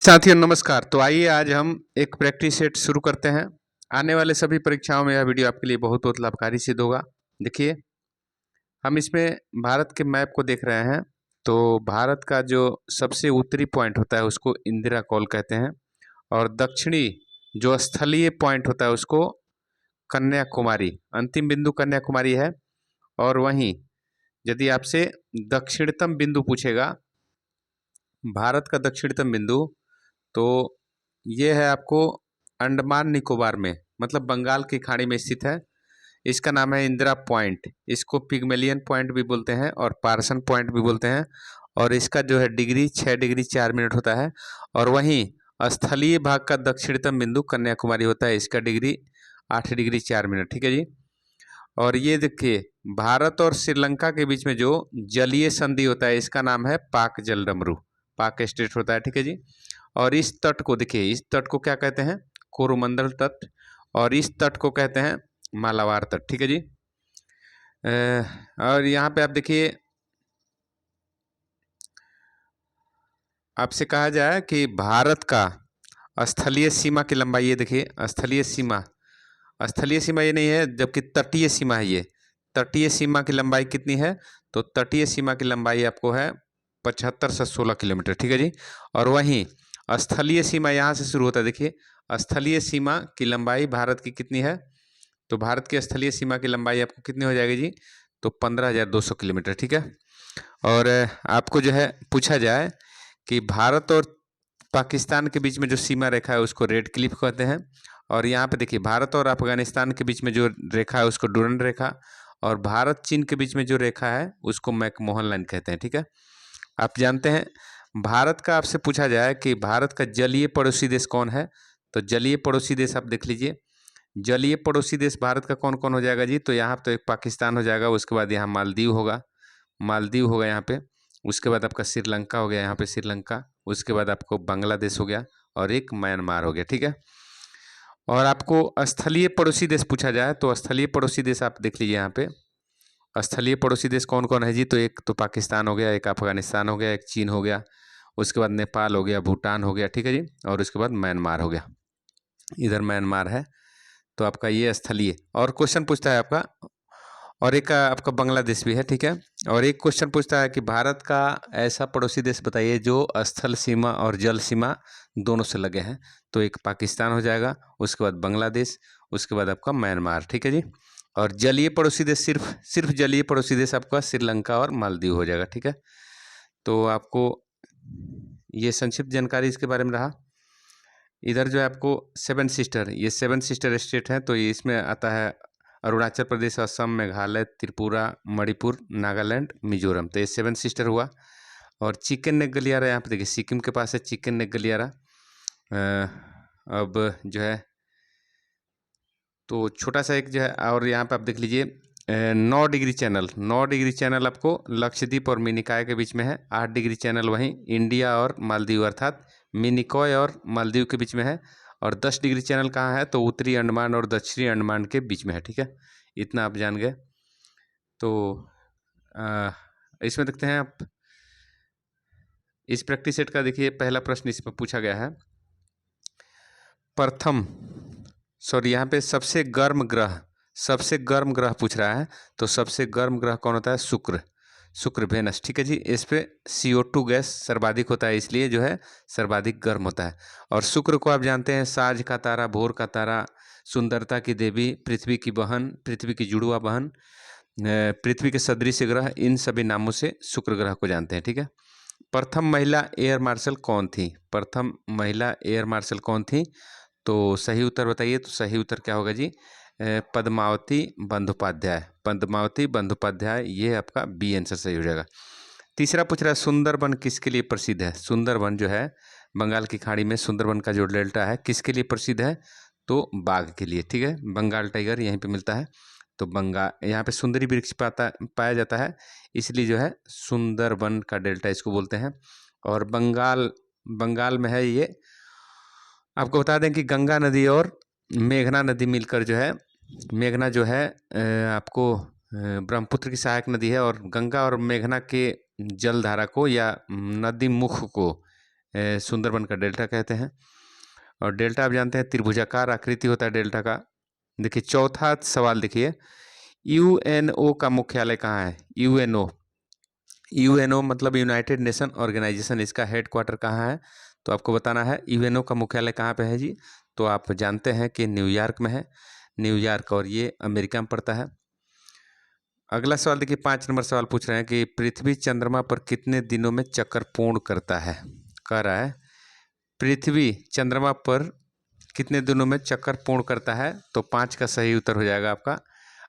साथियों नमस्कार। तो आइए आज हम एक प्रैक्टिस सेट शुरू करते हैं। आने वाले सभी परीक्षाओं में यह वीडियो आपके लिए बहुत लाभकारी सिद्ध होगा। देखिए, हम इसमें भारत के मैप को देख रहे हैं। तो भारत का जो सबसे उत्तरी पॉइंट होता है उसको इंदिरा कॉल कहते हैं, और दक्षिणी जो स्थलीय पॉइंट होता है उसको कन्याकुमारी, अंतिम बिंदु कन्याकुमारी है। और वहीं यदि आपसे दक्षिणतम बिंदु पूछेगा, भारत का दक्षिणतम बिंदु, तो ये है आपको अंडमान निकोबार में, मतलब बंगाल की खाड़ी में स्थित है। इसका नाम है इंदिरा पॉइंट। इसको पिग्मेलियन पॉइंट भी बोलते हैं और पार्सन पॉइंट भी बोलते हैं। और इसका जो है डिग्री 6 डिग्री 4 मिनट होता है। और वहीं स्थलीय भाग का दक्षिणतम बिंदु कन्याकुमारी होता है, इसका डिग्री 8 डिग्री 4 मिनट। ठीक है जी। और ये देखिए, भारत और श्रीलंका के बीच में जो जलीय संधि होता है इसका नाम है पाक जलडमरू, पाक स्टेट होता है। ठीक है जी। और इस तट को देखिए, इस तट को क्या कहते हैं? कोरोमंडल तट। और इस तट को कहते हैं मालाबार तट। ठीक है जी। और यहाँ पे आप देखिए, आपसे कहा जाए कि भारत का स्थलीय सीमा की लंबाई, ये देखिए स्थलीय सीमा, स्थलीय सीमा ये नहीं है, जबकि तटीय सीमा है ये। तटीय सीमा की लंबाई कितनी है? तो तटीय सीमा की लंबाई आपको है 75 से 16 किलोमीटर। ठीक है जी। और वहीं स्थलीय सीमा यहाँ से शुरू होता है। देखिए, स्थलीय सीमा की लंबाई भारत की कितनी है? तो भारत की स्थलीय सीमा की लंबाई आपको कितनी हो जाएगी जी? तो 15,200 किलोमीटर। ठीक है। और आपको जो है पूछा जाए कि भारत और पाकिस्तान के बीच में जो सीमा रेखा है उसको रेड क्लिफ कहते हैं। और यहाँ पे देखिए, भारत और अफगानिस्तान के बीच में जो रेखा है उसको डूरंड रेखा। और भारत चीन के बीच में जो रेखा है उसको मैकमोहन लाइन कहते हैं। ठीक है। आप जानते हैं, भारत का आपसे पूछा जाए कि भारत का जलीय पड़ोसी देश कौन है, तो जलीय पड़ोसी देश आप देख लीजिए। जलीय पड़ोसी देश भारत का कौन कौन हो जाएगा जी? तो यहाँ तो एक पाकिस्तान हो जाएगा, उसके बाद यहाँ मालदीव होगा, मालदीव होगा यहाँ पे। उसके बाद आपका श्रीलंका हो गया, यहाँ पे श्रीलंका। उसके बाद आपको बांग्लादेश हो गया, और एक म्यांमार हो गया। ठीक है। और आपको स्थलीय पड़ोसी देश पूछा जाए तो स्थलीय पड़ोसी देश आप देख लीजिए यहाँ पे। स्थलीय पड़ोसी देश कौन कौन है जी? तो एक तो पाकिस्तान हो गया, एक अफगानिस्तान हो गया, एक चीन हो गया, उसके बाद नेपाल हो गया, भूटान हो गया। ठीक है जी। और उसके बाद म्यांमार हो गया, इधर म्यांमार है। तो आपका ये स्थलीय। और क्वेश्चन पूछता है आपका, और एक आपका बांग्लादेश भी है। ठीक है। और एक क्वेश्चन पूछता है कि भारत का ऐसा पड़ोसी देश बताइए जो स्थल सीमा और जल सीमा दोनों से लगे हैं। तो एक पाकिस्तान हो जाएगा, उसके बाद बांग्लादेश, उसके बाद आपका म्यांमार। ठीक है जी। और जलीय पड़ोसी देश, सिर्फ सिर्फ जलीय पड़ोसी देश आपका श्रीलंका और मालदीव हो जाएगा। ठीक है। तो आपको ये संक्षिप्त जानकारी इसके बारे में रहा। इधर जो है आपको सेवन सिस्टर, ये सेवन सिस्टर स्टेट है, तो ये इसमें आता है अरुणाचल प्रदेश, असम, मेघालय, त्रिपुरा, मणिपुर, नागालैंड, मिजोरम। तो ये सेवन सिस्टर हुआ। और चिकन नेक गलियारा यहाँ पे देखिए, सिक्किम के पास है चिकन नेक गलियारा। अब जो है तो छोटा सा एक जो है, और यहाँ पे आप देख लीजिए 9 डिग्री चैनल, 9 डिग्री चैनल आपको लक्षद्वीप और मिनिकॉय के बीच में है। 8 डिग्री चैनल वहीं इंडिया और मालदीव अर्थात मिनिकॉय और मालदीव के बीच में है। और 10 डिग्री चैनल कहाँ है? तो उत्तरी अंडमान और दक्षिणी अंडमान के बीच में है। ठीक है। इतना आप जान गए। तो इसमें देखते हैं आप, इस प्रैक्टिस सेट का देखिए पहला प्रश्न इसमें पूछा गया है। प्रथम, सॉरी, यहाँ पे सबसे गर्म ग्रह, सबसे गर्म ग्रह पूछ रहा है। तो सबसे गर्म ग्रह कौन होता है? शुक्र, शुक्र वेनस। ठीक है जी। इस पे CO2 गैस सर्वाधिक होता है, इसलिए जो है सर्वाधिक गर्म होता है। और शुक्र को आप जानते हैं साँझ का तारा, भोर का तारा, सुंदरता की देवी, पृथ्वी की बहन, पृथ्वी की जुड़वा बहन, पृथ्वी के सदृश ग्रह, इन सभी नामों से शुक्र ग्रह को जानते हैं। ठीक है। प्रथम महिला एयर मार्शल कौन थी? प्रथम महिला एयर मार्शल कौन थी? तो सही उत्तर बताइए। तो सही उत्तर क्या होगा जी? पद्मावती बंदोपाध्याय, पद्मावती बंदोपाध्याय, ये आपका बी आंसर सही हो जाएगा। तीसरा पूछ रहा है, सुंदरबन किसके लिए प्रसिद्ध है? सुंदरबन जो है बंगाल की खाड़ी में, सुंदरबन का जो डेल्टा है किसके लिए प्रसिद्ध है? तो बाघ के लिए। ठीक है। बंगाल टाइगर यहीं पे मिलता है। तो बंगाल, यहाँ पे सुंदरी वृक्ष पाया जाता है, इसलिए जो है सुंदरबन का डेल्टा इसको बोलते हैं। और बंगाल, बंगाल में है ये। आपको बता दें कि गंगा नदी और मेघना नदी मिलकर जो है, मेघना जो है आपको ब्रह्मपुत्र की सहायक नदी है। और गंगा और मेघना के जल धारा को या नदी मुख को सुंदरबन का डेल्टा कहते हैं। और डेल्टा आप जानते हैं त्रिभुजाकार आकृति होता है डेल्टा का। देखिए चौथा सवाल देखिए, यूएनओ का मुख्यालय कहाँ है? यूएनओ, यूएनओ मतलब यूनाइटेड नेशन ऑर्गेनाइजेशन, इसका हेडक्वार्टर कहाँ है? तो आपको बताना है यूएनओ का मुख्यालय कहाँ पे है जी। तो आप जानते हैं कि न्यूयॉर्क में है, न्यूयॉर्क, और ये अमेरिका में पड़ता है। अगला सवाल देखिए 5 नंबर सवाल पूछ रहे हैं कि पृथ्वी चंद्रमा पर कितने दिनों में चक्कर पूर्ण करता है? कह रहा है पृथ्वी चंद्रमा पर कितने दिनों में चक्कर पूर्ण करता है? तो 5 का सही उत्तर हो जाएगा आपका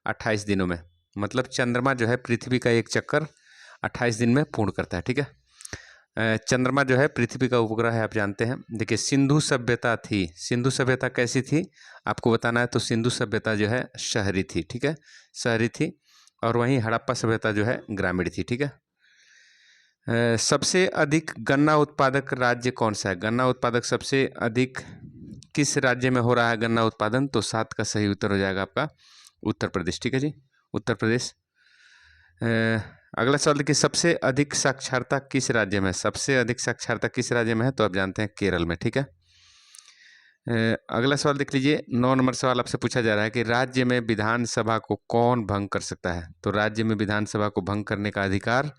28 दिनों में। मतलब चंद्रमा जो है पृथ्वी का एक चक्कर 28 दिन में पूर्ण करता है। ठीक है, चंद्रमा जो है पृथ्वी का उपग्रह है, आप जानते हैं। देखिए सिंधु सभ्यता थी, सिंधु सभ्यता कैसी थी आपको बताना है। तो सिंधु सभ्यता जो है शहरी थी, ठीक है, शहरी थी। और वहीं हड़प्पा सभ्यता जो है ग्रामीण थी। ठीक है, सबसे अधिक गन्ना उत्पादक राज्य कौन सा है? गन्ना उत्पादक सबसे अधिक किस राज्य में हो रहा है गन्ना उत्पादन? तो 7 का सही उत्तर हो जाएगा आपका उत्तर प्रदेश। ठीक है जी, उत्तर प्रदेश। अगला सवाल देखिए, सबसे अधिक साक्षरता किस राज्य में है? सबसे अधिक साक्षरता किस राज्य में है? तो आप जानते हैं केरल में। ठीक है, अगला सवाल देख लीजिए, 9 नंबर सवाल आपसे पूछा जा रहा है कि राज्य में विधानसभा को कौन भंग कर सकता है? तो राज्य में विधानसभा को भंग करने का अधिकार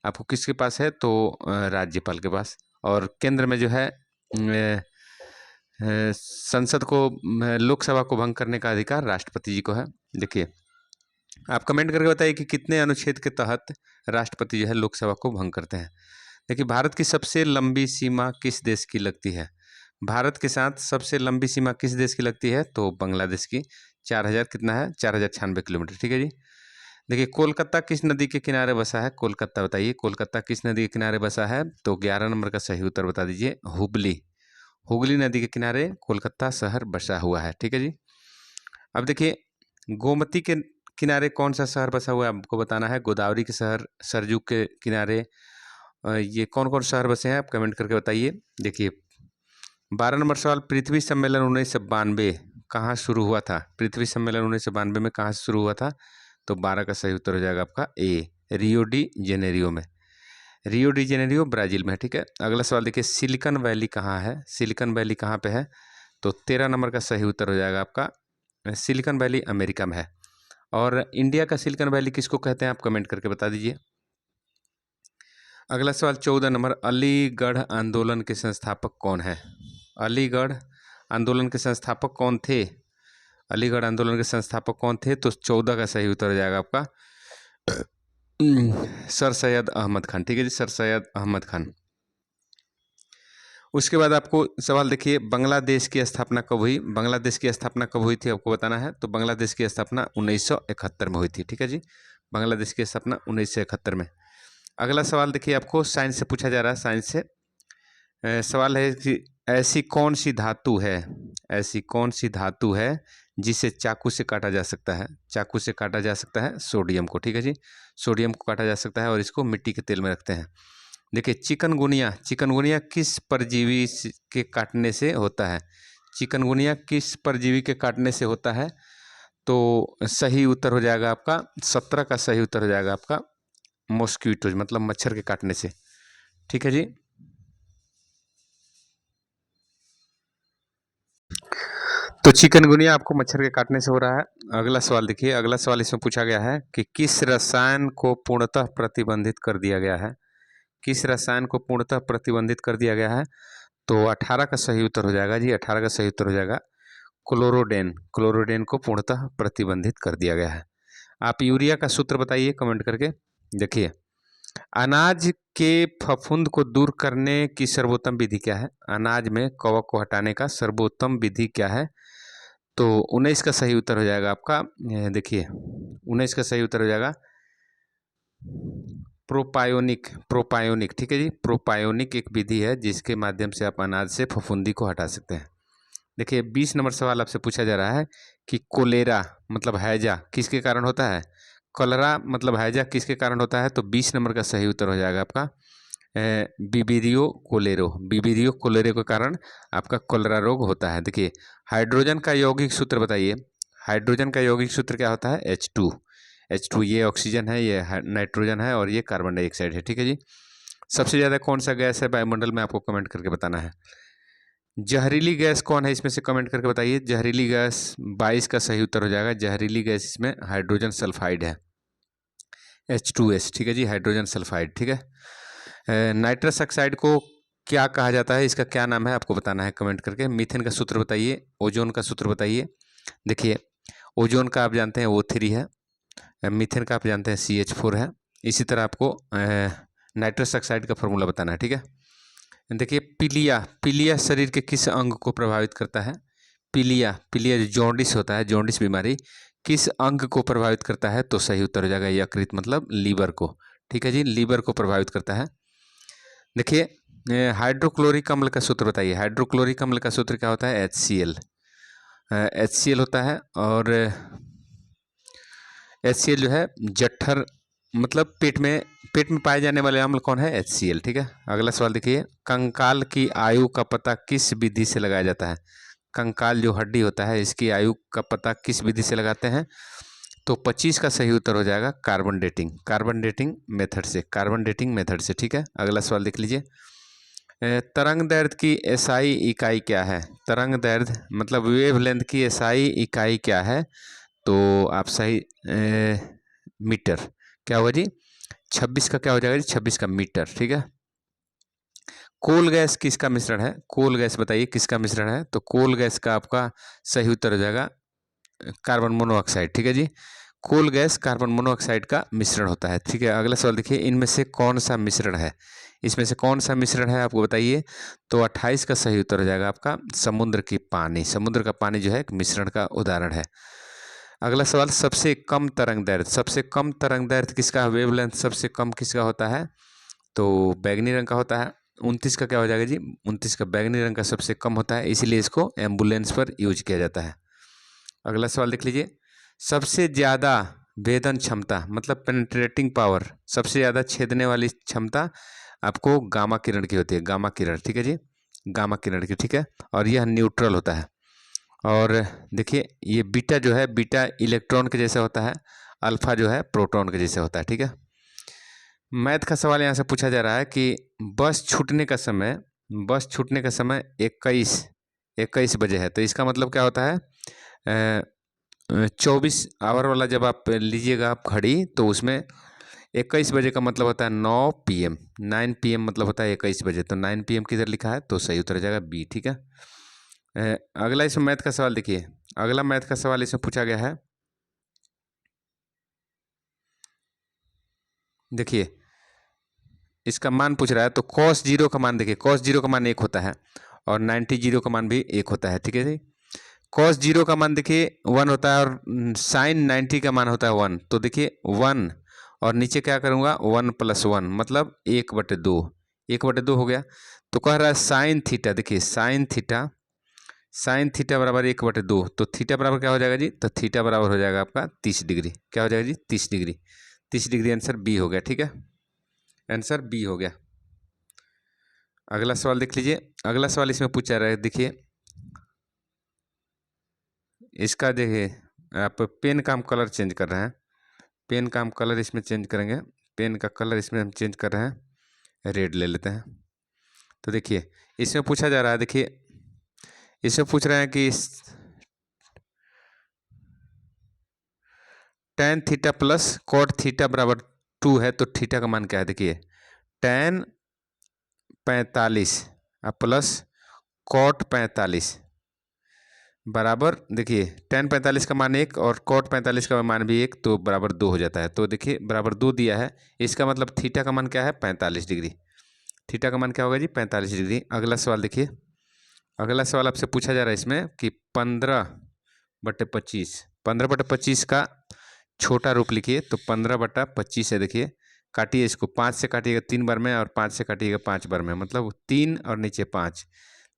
आपको किसके पास है? तो राज्यपाल के पास। और केंद्र में जो है संसद को, लोकसभा को भंग करने का अधिकार राष्ट्रपति जी को है। देखिए आप कमेंट करके बताइए कि कितने अनुच्छेद के तहत राष्ट्रपति जो है लोकसभा को भंग करते हैं। देखिए भारत की सबसे लंबी सीमा किस देश की लगती है? भारत के साथ सबसे लंबी सीमा किस देश की लगती है? तो बांग्लादेश की। 4000 कितना है? 4096 किलोमीटर। ठीक है जी। देखिए कोलकाता किस नदी के किनारे बसा है? कोलकाता बताइए, कोलकाता किस नदी के किनारे बसा है? तो 11 नंबर का सही उत्तर बता दीजिए, हुगली। हुगली नदी के किनारे कोलकाता शहर बसा हुआ है। ठीक है जी। अब देखिए गोमती के किनारे कौन सा शहर बसा हुआ है आपको बताना है। गोदावरी के शहर, सरयू के किनारे, ये कौन कौन शहर बसे हैं आप कमेंट करके बताइए। देखिए 12 नंबर सवाल, पृथ्वी सम्मेलन 1992 कहाँ शुरू हुआ था? पृथ्वी सम्मेलन 1992 में कहाँ से शुरू हुआ था? तो 12 का सही उत्तर हो जाएगा आपका ए, रियो डी जेनेरियो में। रियो डी जेनेरियो ब्राजील में। ठीक है, अगला सवाल देखिए, सिलिकॉन वैली कहाँ है? सिलिकॉन वैली कहाँ पे है? तो 13 नंबर का सही उत्तर हो जाएगा आपका, सिलिकॉन वैली अमेरिका में है। और इंडिया का सिलिकॉन वैली किसको कहते हैं आप कमेंट करके बता दीजिए। अगला सवाल 14 नंबर, अलीगढ़ आंदोलन के संस्थापक कौन है? अलीगढ़ आंदोलन के संस्थापक कौन थे? अलीगढ़ आंदोलन के संस्थापक कौन थे? तो 14 का सही उत्तर हो जाएगा आपका सर सैयद अहमद खान। ठीक है जी, सर सैयद अहमद खान। उसके बाद आपको सवाल देखिए, बांग्लादेश की स्थापना कब हुई? बांग्लादेश की स्थापना कब हुई थी आपको बताना है। तो बांग्लादेश की स्थापना 1971 में हुई थी। ठीक है जी, बांग्लादेश की स्थापना 1971 में। अगला सवाल देखिए, आपको साइंस से पूछा जा रहा है, साइंस से सवाल है कि ऐसी कौन सी धातु है, ऐसी कौन सी धातु है जिसे चाकू से काटा जा सकता है? चाकू से काटा जा सकता है सोडियम को। ठीक है जी, सोडियम को काटा जा सकता है और इसको मिट्टी के तेल में रखते हैं। देखिए चिकनगुनिया, चिकनगुनिया किस परजीवी के काटने से होता है? चिकनगुनिया किस परजीवी के काटने से होता है? तो सही उत्तर हो जाएगा आपका 17 का सही उत्तर हो जाएगा आपका मॉस्क्वीटोज, मतलब मच्छर के काटने से। ठीक है जी। तो चिकनगुनिया आपको मच्छर के काटने से हो रहा है। अगला सवाल देखिए, अगला सवाल इसमें पूछा गया है कि किस रसायन को पूर्णतः प्रतिबंधित कर दिया गया है? किस रसायन को पूर्णतः प्रतिबंधित कर दिया गया है? तो 18 का सही उत्तर हो जाएगा जी, 18 का सही उत्तर हो जाएगा क्लोरोडेन। क्लोरोडेन को पूर्णतः प्रतिबंधित कर दिया गया है। आप यूरिया का सूत्र बताइए कमेंट करके। देखिए अनाज के फफूंद को दूर करने की सर्वोत्तम विधि क्या है? अनाज में कवक को हटाने का सर्वोत्तम विधि क्या है? तो 19 का सही उत्तर हो जाएगा आपका, देखिए 19 का सही उत्तर हो जाएगा प्रोपायोनिक। प्रोपायोनिक, ठीक है जी, प्रोपायोनिक एक विधि है जिसके माध्यम से आप अनाज से फफूंदी को हटा सकते हैं। देखिए 20 नंबर सवाल आपसे पूछा जा रहा है कि कोलेरा मतलब हैजा किसके कारण होता है? कलरा मतलब हैजा किसके कारण होता है? तो 20 नंबर का सही उत्तर हो जाएगा आपका बिबिरियो कोलेरो। बिबिरियो कोलेरो के कारण आपका कोलेरा रोग होता है। देखिए हाइड्रोजन का यौगिक सूत्र बताइए। हाइड्रोजन का यौगिक सूत्र क्या होता है? H2। H2 ये ऑक्सीजन है, ये नाइट्रोजन है और ये कार्बन डाइऑक्साइड है। ठीक है जी। सबसे ज़्यादा कौन सा गैस है वायुमंडल में, आपको कमेंट करके बताना है। जहरीली गैस कौन है इसमें से, कमेंट करके बताइए। जहरीली गैस 22 का सही उत्तर हो जाएगा। जहरीली गैस इसमें हाइड्रोजन सल्फाइड है, H2S, ठीक है जी, हाइड्रोजन सल्फाइड, ठीक है। नाइट्रस ऑक्साइड को क्या कहा जाता है, इसका क्या नाम है, आपको बताना है कमेंट करके। मीथेन का सूत्र बताइए, ओजोन का सूत्र बताइए। देखिए, ओजोन का आप जानते हैं O3 है, मीथेन का आप जानते हैं CH4 है। इसी तरह आपको नाइट्रस ऑक्साइड का फॉर्मूला बताना है, ठीक है। देखिए, पीलिया, पीलिया शरीर के किस अंग को प्रभावित करता है? पीलिया, पीलिया जो जॉन्डिस होता है, जॉन्डिस बीमारी किस अंग को प्रभावित करता है? तो सही उत्तर हो जाएगा यकृत, मतलब लीवर को, ठीक है जी, लीवर को प्रभावित करता है। देखिए, हाइड्रोक्लोरिक अम्ल का सूत्र बताइए। हाइड्रोक्लोरिक अम्ल का सूत्र क्या होता है? HCl, HCl होता है। और HCl जो है जठर, मतलब पेट में पाए जाने वाले अम्ल कौन है? HCl, ठीक है। अगला सवाल देखिए, कंकाल की आयु का पता किस विधि से लगाया जाता है? कंकाल जो हड्डी होता है, इसकी आयु का पता किस विधि से लगाते हैं? तो 25 का सही उत्तर हो जाएगा carbon dating, carbon dating method से, कार्बन डेटिंग मेथड से, ठीक है। अगला सवाल देख लीजिए, तरंग दैर्ध्य की SI इकाई क्या है? तरंग दैर्ध्य मतलब वेवलेंथ की SI इकाई क्या है? तो आप सही मीटर, क्या होगा जी? 26 का क्या हो जाएगा जी? 26 का मीटर, ठीक है। कोल गैस किसका मिश्रण है? कोल गैस बताइए किसका मिश्रण है? तो कोल गैस का आपका सही उत्तर हो जाएगा कार्बन मोनोऑक्साइड, ठीक है जी। कोल गैस कार्बन मोनोऑक्साइड का मिश्रण होता है, ठीक है। अगला सवाल देखिए, इनमें से कौन सा मिश्रण है? इसमें से कौन सा मिश्रण है आपको बताइए। तो 28 का सही उत्तर हो जाएगा आपका समुद्र की पानी, समुद्र का पानी जो है एक मिश्रण का उदाहरण है। अगला सवाल, सबसे कम तरंग दैर्ध्य, सबसे कम तरंग दैर्ध्य किसका, वेवलेंथ सबसे कम किसका होता है? तो बैगनी रंग का होता है। 29 का क्या हो जाएगा जी? 29 का बैगनी रंग का सबसे कम होता है, इसीलिए इसको एम्बुलेंस पर यूज किया जाता है। अगला सवाल देख लीजिए, सबसे ज़्यादा भेदन क्षमता मतलब पेनिट्रेटिंग पावर, सबसे ज़्यादा छेदने वाली क्षमता आपको गामा किरण की होती है, गामा किरण, ठीक है जी, गामा किरण की, ठीक है। और यह न्यूट्रल होता है। और देखिए, ये बीटा जो है, बीटा इलेक्ट्रॉन के जैसे होता है, अल्फा जो है प्रोटॉन के जैसे होता है, ठीक है। मैथ का सवाल यहाँ से पूछा जा रहा है कि बस छूटने का समय, बस छूटने का समय 21 बजे है, तो इसका मतलब क्या होता है? 24 आवर वाला जब आप लीजिएगा आप घड़ी, तो उसमें 21 बजे का मतलब होता है 9 PM, 9 PM मतलब होता है 21 बजे, तो 9 PM किधर लिखा है? तो सही उत्तर हो जाएगा B, ठीक है। अगला इसमें मैथ का सवाल देखिए, अगला मैथ का सवाल इसमें पूछा गया है, देखिए इसका मान पूछ रहा है। तो cos 0 का मान देखिए, cos 0 का मान 1 होता है और 90 0 का मान भी 1 होता है, ठीक है जी। cos 0 का मान देखिए 1 होता है और sin 90 का मान होता है 1, तो देखिए 1 और नीचे क्या करूँगा 1 + 1 मतलब 1/2, 1/2 हो गया। तो कह रहा है साइन थीटा, देखिए साइन थीटा बराबर 1/2, तो थीटा बराबर क्या हो जाएगा जी? तो थीटा बराबर हो जाएगा आपका 30 डिग्री, क्या हो जाएगा जी? 30 डिग्री, 30 डिग्री आंसर B हो गया, ठीक है, आंसर B हो गया। अगला सवाल देख लीजिए, अगला सवाल इसमें पूछा रहा है, देखिए इसका, देखिए आप पेन का हम कलर चेंज कर रहे हैं, पेन का हम कलर इसमें चेंज करेंगे, पेन का कलर इसमें हम चेंज कर रहे हैं, रेड ले लेते हैं। तो देखिए इसमें पूछा जा रहा है, देखिए इसमें पूछ रहे हैं कि tan theta plus cot theta बराबर 2 है, तो थीटा का मान क्या है? देखिए tan 45 प्लस cot 45 बराबर, देखिए tan 45 का मान 1 और cot 45 का मान भी 1, तो बराबर 2 हो जाता है। तो देखिए बराबर 2 दिया है, इसका मतलब थीटा का मान क्या है? 45 डिग्री, थीटा का मान क्या होगा जी? 45 डिग्री। अगला सवाल देखिए, अगला सवाल आपसे पूछा जा रहा है इसमें कि 15/25, 15/25 का छोटा रूप लिखिए। तो 15/25 है, देखिए काटिए इसको, 5 से काटिएगा 3 बार में और 5 से काटिएगा 5 बार में, मतलब 3 और नीचे 5,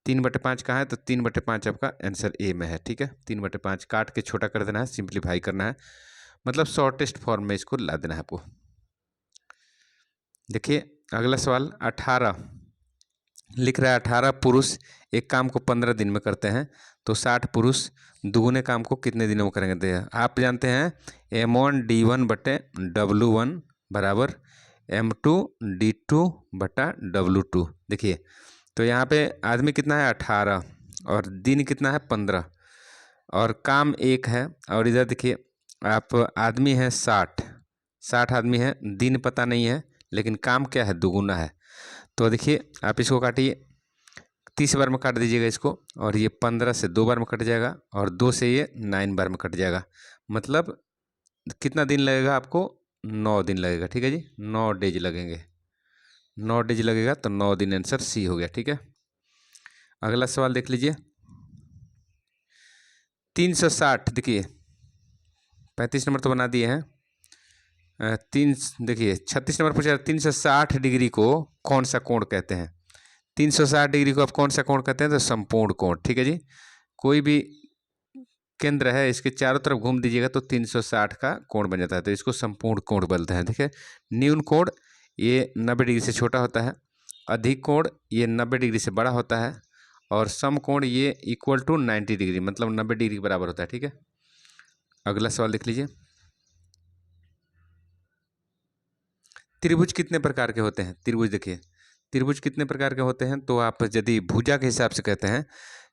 3/5 कहाँ है? तो 3/5 आपका आंसर A में है, ठीक है। 3/5 काट के छोटा कर देना है, सिंप्लीफाई करना है, मतलब शॉर्टेस्ट फॉर्म में इसको ला देना है आपको। देखिए अगला सवाल, 18 लिख रहा है, 18 पुरुष एक काम को 15 दिन में करते हैं, तो 60 पुरुष दुगुने काम को कितने दिनों में करेंगे? आप जानते हैं M1 D1/W1 बराबर M2D2/W2। देखिए तो यहाँ पे आदमी कितना है 18 और दिन कितना है 15 और काम 1 है। और इधर देखिए आप आदमी है 60 आदमी है, दिन पता नहीं है लेकिन काम क्या है दुगुना है। तो देखिए आप इसको काटिए, 30 बार में काट दीजिएगा इसको और ये 15 से 2 बार में कट जाएगा और 2 से ये 9 बार में कट जाएगा। मतलब कितना दिन लगेगा आपको 9 दिन लगेगा। ठीक है जी, 9 डेज लगेंगे, 9 डेज लगेगा तो 9 दिन, आंसर सी हो गया। ठीक है, अगला सवाल देख लीजिए 360। देखिए 35 नंबर तो बना दिए हैं। देखिए 36 नंबर पूछा 360 डिग्री को कौन सा कोण कहते हैं। 360 डिग्री को आप कौन सा कोण कहते हैं, तो समकोण कोण। ठीक है जी, कोई भी केंद्र है इसके चारों तरफ घूम दीजिएगा तो 360 का कोण बन जाता है, तो इसको संपूर्ण कोण बोलते हैं। ठीक है, न्यून कोण ये 90 डिग्री से छोटा होता है, अधिक कोण ये 90 डिग्री से बड़ा होता है और सम कोण ये इक्वल टू 90 डिग्री मतलब 90 डिग्री के बराबर होता है। ठीक है, अगला सवाल देख लीजिए त्रिभुज कितने प्रकार के होते हैं। त्रिभुज देखिए त्रिभुज कितने प्रकार के होते हैं, तो आप यदि भुजा के हिसाब से कहते हैं,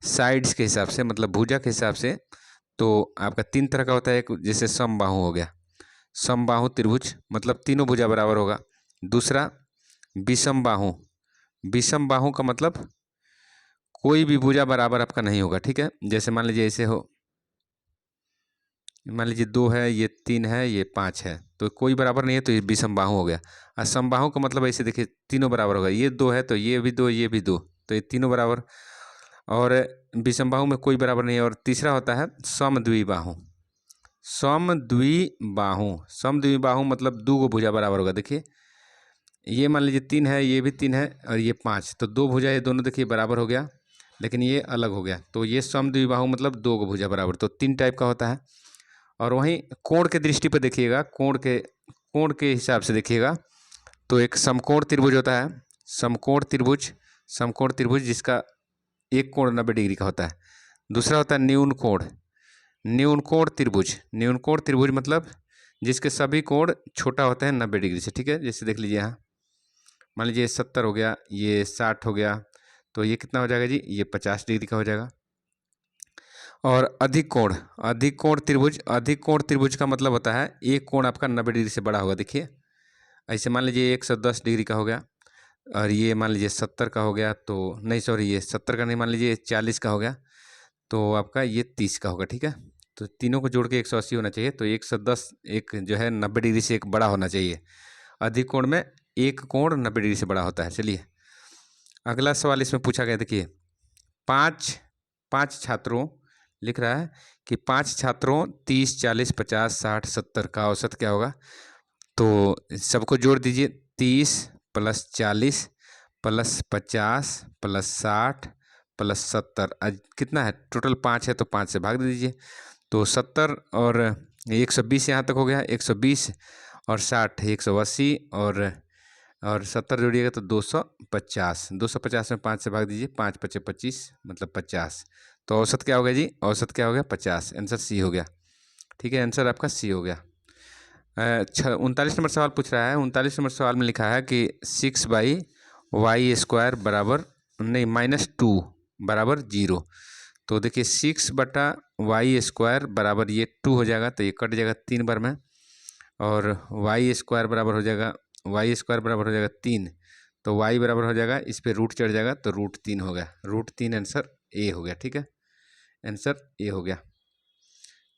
साइड्स के हिसाब से मतलब भुजा के हिसाब से, तो आपका 3 तरह का होता है। एक जैसे समबाहु हो गया, समबाहु त्रिभुज मतलब तीनों भुजा बराबर होगा। दूसरा विषम बाहु, विषम बाहु का मतलब कोई भी भुजा बराबर आपका नहीं होगा। ठीक है, जैसे मान लीजिए ऐसे हो, मान लीजिए 2 है, ये 3 है, ये 5 है, तो कोई बराबर नहीं है, तो ये विषम बाहु हो गया। और समबाहु का मतलब ऐसे देखिए तीनों बराबर होगा, ये 2 है तो ये भी 2, ये भी 2, तो ये तीनों बराबर। और विषम बाहु में कोई बराबर नहीं है। और तीसरा होता है समद्विबाहु, समद्विबाहु, समद्विबाहु मतलब 2 गो भुजा बराबर होगा। देखिए ये मान लीजिए 3 है, ये भी 3 है और ये 5, तो 2 भुजा ये दोनों देखिए बराबर हो गया, लेकिन ये अलग हो गया, तो ये समद्विबाहु मतलब 2 गो भुजा बराबर। तो 3 टाइप का होता है। और वहीं कोण के दृष्टि पर देखिएगा, कोण के हिसाब से देखिएगा तो एक समकोण त्रिभुज होता है, समकोण त्रिभुज जिसका एक कोण 90 डिग्री का होता है। दूसरा होता है न्यून कोण, न्यून कोण त्रिभुज मतलब जिसके सभी कोण छोटा होते हैं 90 डिग्री से। ठीक है, जैसे देख लीजिए यहाँ मान लीजिए 70 हो गया, ये 60 हो गया, तो ये कितना हो जाएगा जी, ये 50 डिग्री का हो जाएगा। और अधिक कोण त्रिभुज का मतलब होता है एक कोण आपका 90 डिग्री से बड़ा होगा। देखिए ऐसे मान लीजिए 110 डिग्री का हो गया और ये मान लीजिए 70 का हो गया, तो नहीं सॉरी ये 70 का नहीं, मान लीजिए 40 का हो गया, तो आपका ये 30 का होगा। ठीक है, तो तीनों को जोड़ के 180 होना चाहिए, तो 110 एक जो है 90 डिग्री से एक बड़ा होना चाहिए। अधिक कोण में एक कोण 90 डिग्री से बड़ा होता है। चलिए अगला सवाल इसमें पूछा गया, देखिए पाँच छात्रों लिख रहा है कि 5 छात्रों 30, 40, 50, 60, 70 का औसत क्या होगा। तो सबको जोड़ दीजिए, 30 + 40 + 50 + 60 + 70, आज कितना है टोटल 5 है, तो 5 से भाग दे दीजिए, तो 70 और 120 यहाँ तक हो गया, 120 और 60 180 और 70 जोड़िएगा तो 250, 250 में 5 से भाग दीजिए, 5 × 5 = 25 मतलब 50, तो औसत क्या हो गया जी, औसत क्या हो गया 50, आंसर सी हो गया। ठीक है, आंसर आपका सी हो गया। 39 नंबर सवाल पूछ रहा है, 39 नंबर सवाल में लिखा है कि 6/y² बराबर नहीं -2 बराबर 0। तो देखिए 6/y² बराबर ये 2 हो जाएगा, तो ये कट जाएगा 3 बार में, और y² बराबर हो जाएगा, y² बराबर हो जाएगा 3, तो y बराबर हो जाएगा, इस पर रूट चढ़ जाएगा तो √3 हो गया, √3 आंसर ए हो गया। ठीक है, आंसर ए हो गया।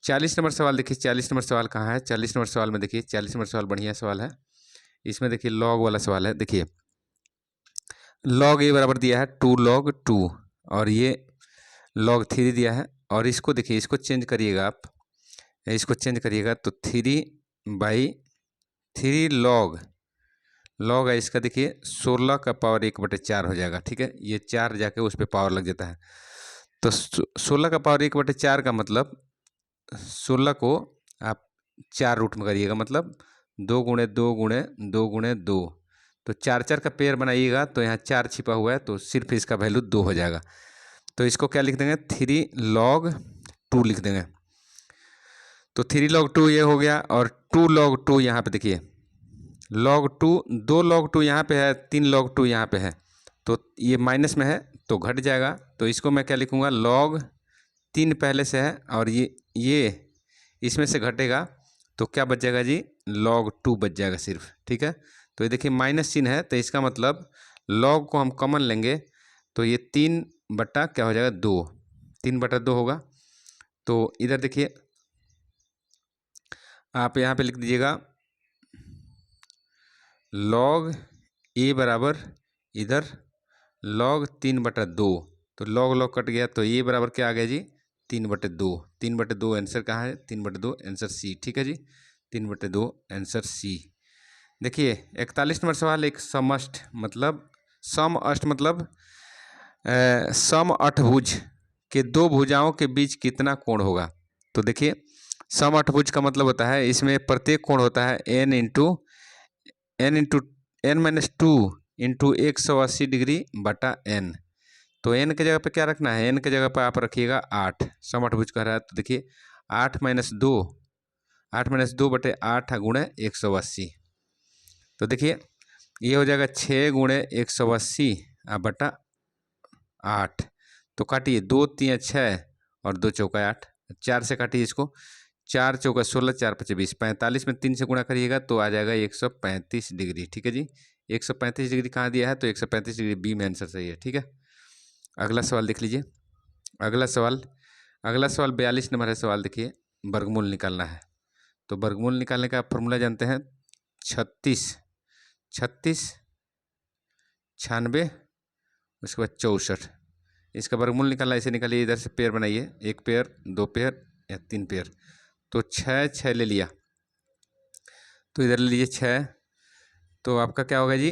40 नंबर सवाल देखिए, 40 नंबर सवाल कहाँ है, 40 नंबर सवाल में देखिए, 40 नंबर सवाल बढ़िया सवाल है। इसमें देखिए लॉग वाला सवाल है। देखिए log a बराबर दिया है 2 log 2 और ये log 3 दिया है, और इसको देखिए इसको चेंज करिएगा आप, इसको चेंज करिएगा तो 3/3 log है इसका, देखिए 16 का पावर 1/4 हो जाएगा। ठीक है, ये 4 जाके उस पर पावर लग जाता है, तो 16 का पावर 1/4 का मतलब 16 को आप 4 रूट में करिएगा, मतलब 2 × 2 × 2 × 2, तो 4 का पेयर बनाइएगा, तो यहाँ 4 छिपा हुआ है, तो सिर्फ इसका वैल्यू 2 हो जाएगा, तो इसको क्या लिख देंगे 3 log 2 लिख देंगे, तो 3 log 2 ये हो गया। और 2 log 2 यहाँ पे देखिए log 2, 2 log 2 यहाँ पे है, 3 log 2 यहाँ पे है, तो ये माइनस में है तो घट जाएगा। तो इसको मैं क्या लिखूँगा, log 3 पहले से है और ये इसमें से घटेगा तो क्या बच जाएगा जी, log 2 बच जाएगा सिर्फ। ठीक है, तो ये देखिए माइनस चिन्ह है, तो इसका मतलब log को हम कॉमन लेंगे तो ये 3 बटा क्या हो जाएगा, 2, 3/2 होगा। तो इधर देखिए आप यहाँ पे लिख दीजिएगा log a बराबर इधर log 3/2, तो log कट गया तो ये बराबर क्या आ गया जी, 3/2। 3/2 आंसर कहाँ है, 3/2 आंसर सी। ठीक है जी, 3/2 आंसर सी। देखिए 41 नंबर सवाल, एक समअष्ट मतलब समअष्ट मतलब समअष्टभुज के दो भुजाओं के बीच कितना कोण होगा। तो देखिए समअष्टभुज का मतलब होता है इसमें प्रत्येक कोण होता है n-2 इंटू 180 डिग्री बटा n। तो n के जगह पे क्या रखना है, n के जगह पे आप रखिएगा 8। समअष्टभुज कह रहा है तो देखिए 8 - 2 बटे 8 गुणे 180। तो देखिए ये हो जाएगा 6 गुणे 180 बटा 8। तो काटिए 2 × 3 = 6 और 2 × 4 = 8, 4 से काटिए इसको, 4 × 4 = 16, 4 × 5 = 20, 45 में 3 से गुणा करिएगा तो आ जाएगा 135 डिग्री। ठीक है जी, 135 डिग्री कहाँ दिया है, तो 135 डिग्री बी में आंसर सही है। ठीक है, अगला सवाल देख लीजिए। अगला सवाल 42 नंबर है सवाल। देखिए वर्गमूल निकालना है, तो वर्गमूल निकालने का फॉर्मूला जानते हैं, 36, 96 उसके बाद 64। इसका वर्गमूल निकालना, इसे निकालिए, इधर से पेयर बनाइए, 1 पेयर 2 पेयर या 3 पेयर। तो 6 ले लिया, तो इधर ले लीजिए 6, तो आपका क्या होगा जी,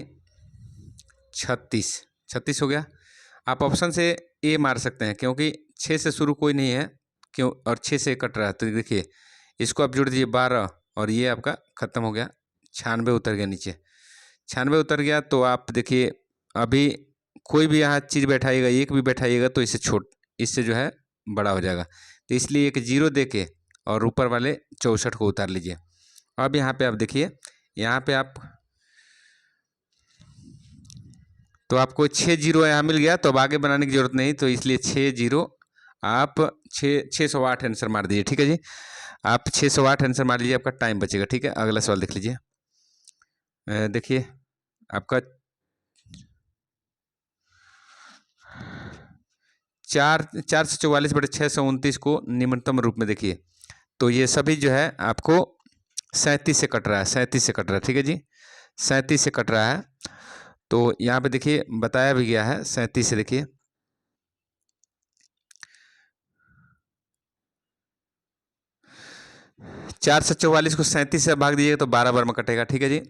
36 हो गया। आप ऑप्शन से ए मार सकते हैं क्योंकि 6 से शुरू कोई नहीं है, क्यों, और 6 से कट रहा है। तो देखिए इसको आप जोड़ दीजिए 12 और ये आपका ख़त्म हो गया, 96 उतर गया नीचे, 96 उतर गया। तो आप देखिए अभी कोई भी यहाँ चीज़ बैठाइएगा, एक भी बैठाइएगा तो इससे जो है बड़ा हो जाएगा, तो इसलिए एक 0 दे के और ऊपर वाले 64 को उतार लीजिए। अब यहाँ पे आप देखिए, यहाँ पे आप, तो आपको 6 0 यहाँ मिल गया, तो अब आगे बनाने की जरूरत नहीं, तो इसलिए 6 0 आप 608 आंसर मार दीजिए। ठीक है जी, आप 608 आंसर मार लीजिए, आपका टाइम बचेगा। ठीक है, अगला सवाल देख लीजिए। देखिए आपका 4 से 44 बटे 629 को निम्नतम रूप में देखिए, तो ये सभी जो है आपको 37 से कट रहा है, 37 से कट रहा है। ठीक है जी, 37 से कट रहा है। तो यहाँ पे देखिए बताया भी गया है 37 से, देखिए 4 से 44 को 37 से भाग दीजिएगा तो 12 बार में कटेगा। ठीक है जी,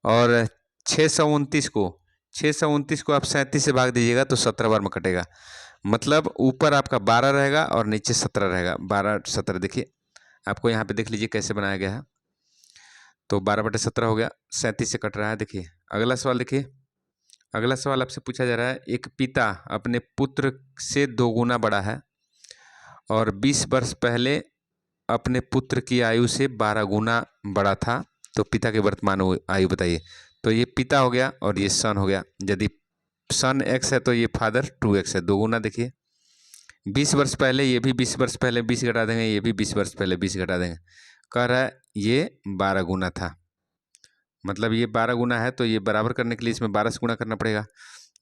और 629 को आप 37 से भाग दीजिएगा तो 17 बार में कटेगा। मतलब ऊपर आपका 12 रहेगा और नीचे 17 रहेगा, 12 17। देखिए आपको यहाँ पे देख लीजिए कैसे बनाया गया है, तो 12/17 हो गया, 37 से कट रहा है। देखिए अगला सवाल देखिए, अगला सवाल आपसे पूछा जा रहा है, एक पिता अपने पुत्र से 2 गुना बड़ा है और 20 वर्ष पहले अपने पुत्र की आयु से 12 गुना बड़ा था, तो पिता की वर्तमान आयु बताइए। तो ये पिता हो गया और ये सन हो गया। यदि सन x है तो ये फादर 2x है, 2 गुना। देखिए 20 वर्ष पहले, ये भी 20 वर्ष पहले 20 घटा देंगे, ये भी 20 वर्ष पहले 20 घटा देंगे, कह रहा है ये 12 गुना था, मतलब ये 12 गुना है, तो ये बराबर करने के लिए इसमें 12 से गुणा करना पड़ेगा।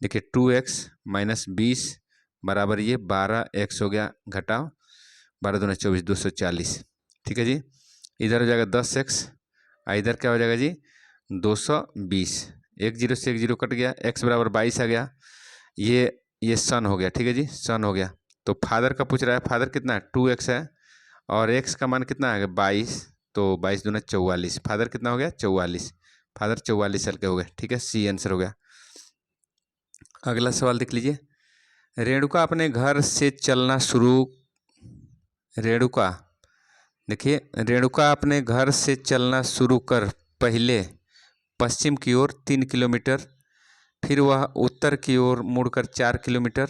देखिए 2x - 20 बराबर ये 12x हो गया, घटाओ 12 दूना 24, 240। ठीक है जी, इधर हो जाएगा 10x, इधर क्या हो जाएगा जी 220। 1 0 से 1 0 कट गया, x बराबर 22 आ गया, ये सन हो गया। ठीक है जी, सन हो गया। तो फादर का पूछ रहा है, फादर कितना है 2x है और x का मान कितना आ गया 22, तो 22 दूना 44, फादर कितना हो गया 44, फादर 44 साल के हो गए। ठीक है, सी आंसर हो गया। अगला सवाल देख लीजिए, रेणुका अपने घर से चलना शुरू, रेणुका देखिए रेणुका अपने घर से चलना शुरू कर पहले पश्चिम की ओर 3 किलोमीटर, फिर वह उत्तर की ओर मुड़कर 4 किलोमीटर,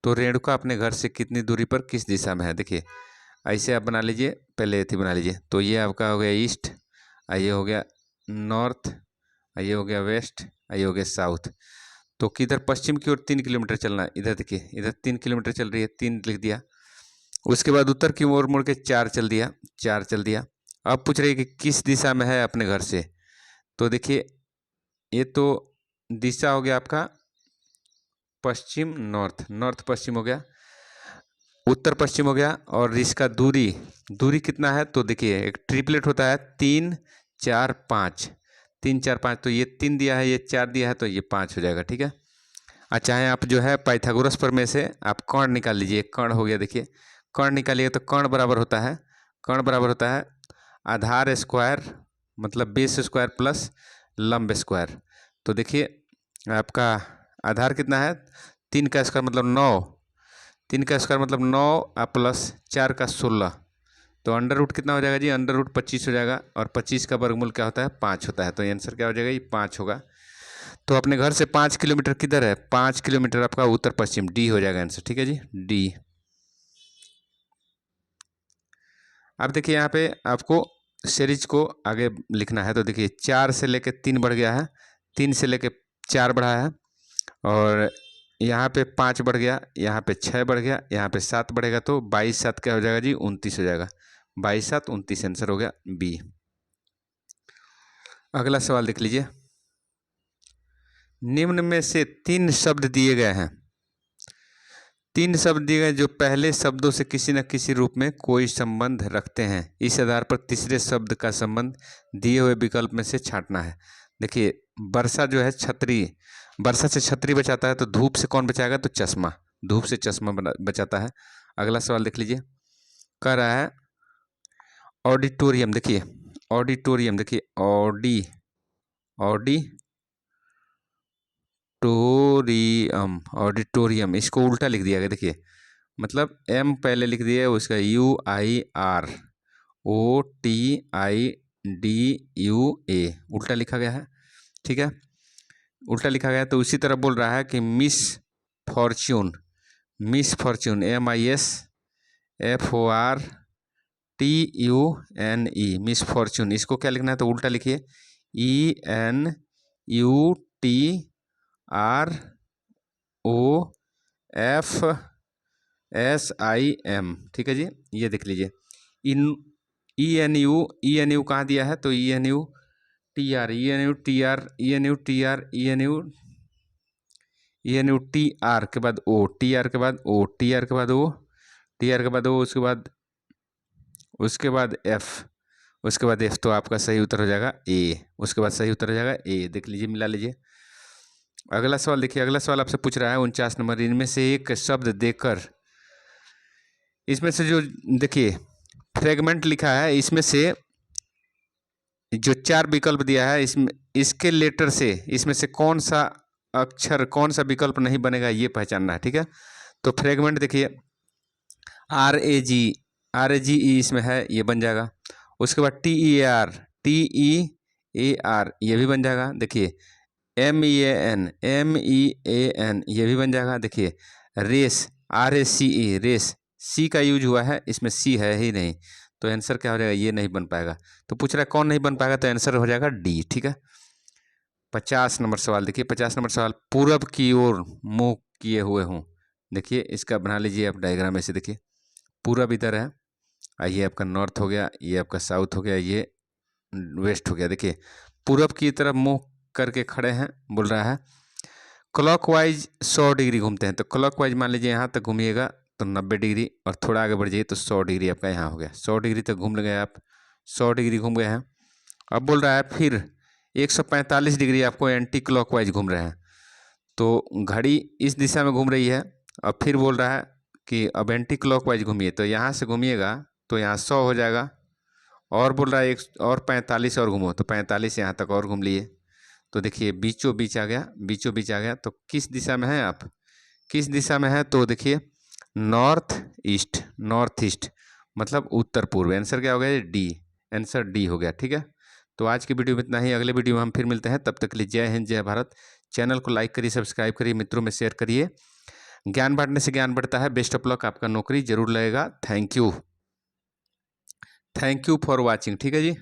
तो रेणुका अपने घर से कितनी दूरी पर किस दिशा में है। देखिए ऐसे आप बना लीजिए, पहले थी बना लीजिए, तो ये आपका हो गया ईस्ट, ये हो गया नॉर्थ, ये हो गया वेस्ट, ये हो गया साउथ। तो किधर पश्चिम की ओर 3 किलोमीटर चलना है, इधर देखिए इधर 3 किलोमीटर चल रही है, 3 लिख दिया। उसके बाद उत्तर की ओर मुड़ के 4 चल दिया, 4 चल दिया। अब पूछ रही है कि किस दिशा में है अपने घर से। तो देखिए ये तो दिशा हो गया आपका पश्चिम नॉर्थ, नॉर्थ पश्चिम हो गया, उत्तर पश्चिम हो गया। और इसका दूरी, दूरी कितना है तो देखिए एक ट्रिपलेट होता है 3 4 5, 3 4 5, तो ये 3 दिया है, ये 4 दिया है, तो ये 5 हो जाएगा। ठीक है। चाहे आप जो है पाइथागोरस प्रमेय से आप कर्ण निकाल लीजिए। कर्ण हो गया, देखिए कर्ण निकालिए तो कर्ण बराबर होता है, कर्ण बराबर होता है आधार स्क्वायर मतलब बेस स्क्वायर प्लस लंब स्क्वायर। तो देखिए आपका आधार कितना है, 3 का स्क्वायर मतलब 9, 3 का स्क्वायर मतलब 9 प्लस 4 का 16, तो अंडर रूट कितना हो जाएगा जी, अंडर रूट 25 हो जाएगा। और 25 का वर्गमूल क्या होता है, 5 होता है। तो आंसर क्या हो जाएगा, ये 5 होगा। तो अपने घर से 5 किलोमीटर किधर है, 5 किलोमीटर आपका उत्तर पश्चिम, डी हो जाएगा आंसर। ठीक है जी, डी। अब देखिए यहाँ पे आपको सीरीज को आगे लिखना है। तो देखिए 4 से लेके 3 बढ़ गया है, 3 से लेके 4 बढ़ा है, और यहाँ पे 5 बढ़ गया, यहाँ पे 6 बढ़ गया, यहाँ पे 7 बढ़ेगा, तो 22 7 क्या हो जाएगा जी, 29 हो जाएगा। 22 7 29 आंसर हो गया बी। अगला सवाल देख लीजिए। निम्न में से 3 शब्द दिए गए हैं, 3 शब्द दिए गए जो पहले शब्दों से किसी न किसी रूप में कोई संबंध रखते हैं। इस आधार पर तीसरे शब्द का संबंध दिए हुए विकल्प में से छांटना है। देखिए वर्षा जो है छतरी, वर्षा से छतरी बचाता है, तो धूप से कौन बचाएगा, तो चश्मा, धूप से चश्मा बचाता है। अगला सवाल देख लीजिए, कह रहा है ऑडिटोरियम। देखिए ऑडिटोरियम, देखिए ऑडिटोरियम, ऑडिटोरियम, इसको उल्टा लिख दिया गया। देखिए मतलब एम पहले लिख दिया, उसका UIROTIDUA उल्टा लिखा गया है। ठीक है, उल्टा लिखा गया है। तो उसी तरह बोल रहा है कि miss Fortune, miss Fortune MISFORTUNE, miss Fortune, इसको क्या लिखना है, तो उल्टा लिखिए ENUTROFSIM। ठीक है जी, ये देख लीजिए। इन ENU कहाँ दिया है, तो ENUTR के बाद O, TR के बाद O, TR के बाद O, TR के बाद O, उसके बाद F, उसके बाद F, तो आपका सही उत्तर हो जाएगा A। उसके बाद सही उत्तर हो जाएगा A। देख लीजिए, मिला लीजिए। अगला सवाल देखिए, अगला सवाल आपसे पूछ रहा है 49 नंबर, इनमें से एक शब्द देकर, इसमें से जो देखिए फ्रेगमेंट लिखा है, इसमें से जो 4 विकल्प दिया है, इसमें इसके लेटर से इसमें से कौन सा अक्षर, कौन सा विकल्प नहीं बनेगा, ये पहचानना है। ठीक है, तो फ्रेगमेंट देखिए RAGE इसमें है, ये बन जाएगा। उसके बाद TEAR ये भी बन जाएगा। देखिए MEAN ये भी बन जाएगा। देखिए रेस RACE, रेस, सी का यूज हुआ है, इसमें सी है ही नहीं, तो आंसर क्या हो जाएगा, ये नहीं बन पाएगा। तो पूछ रहा है कौन नहीं बन पाएगा, तो आंसर हो जाएगा डी। ठीक है, 50 नंबर सवाल देखिए, 50 नंबर सवाल, पूरब की ओर मुंह किए हुए हूँ। देखिए इसका बना लीजिए आप डायग्राम ऐसे। देखिए पूरब इधर है, ये आपका नॉर्थ हो गया, ये आपका साउथ हो गया, ये वेस्ट हो गया। देखिए पूरब की तरफ मुंह करके खड़े हैं, बोल रहा है क्लॉकवाइज 100 डिग्री घूमते हैं। तो क्लॉकवाइज मान लीजिए यहाँ तक घूमिएगा तो 90 डिग्री, और थोड़ा आगे बढ़ जाइए तो 100 डिग्री आपका यहाँ हो गया। 100 डिग्री तक घूम गए आप, 100 डिग्री घूम गए हैं। अब बोल रहा है फिर 145 डिग्री आपको एंटी क्लॉकवाइज घूम रहे हैं। तो घड़ी इस दिशा में घूम रही है, और फिर बोल रहा है कि अब एंटी क्लॉकवाइज घूमिए, तो यहाँ से घूमिएगा तो यहाँ 100 हो जाएगा, और बोल रहा है एक और 45 और घूमो, तो 45 यहाँ तक और घूम लिए। तो देखिए बीचों बीच आ गया, बीचों बीच आ गया। तो किस दिशा में है आप, किस दिशा में है, तो देखिए नॉर्थ ईस्ट मतलब उत्तर पूर्व। आंसर क्या हो गया, डी, आंसर डी हो गया। ठीक है, तो आज की वीडियो में इतना ही, अगले वीडियो में हम फिर मिलते हैं। तब तक के लिए जय हिंद, जय भारत। चैनल को लाइक करिए, सब्सक्राइब करिए, मित्रों में शेयर करिए। ज्ञान बांटने से ज्ञान बढ़ता है। बेस्ट ऑफ लक, आपका नौकरी जरूर लगेगा। Thank you for watching. ठीक है जी।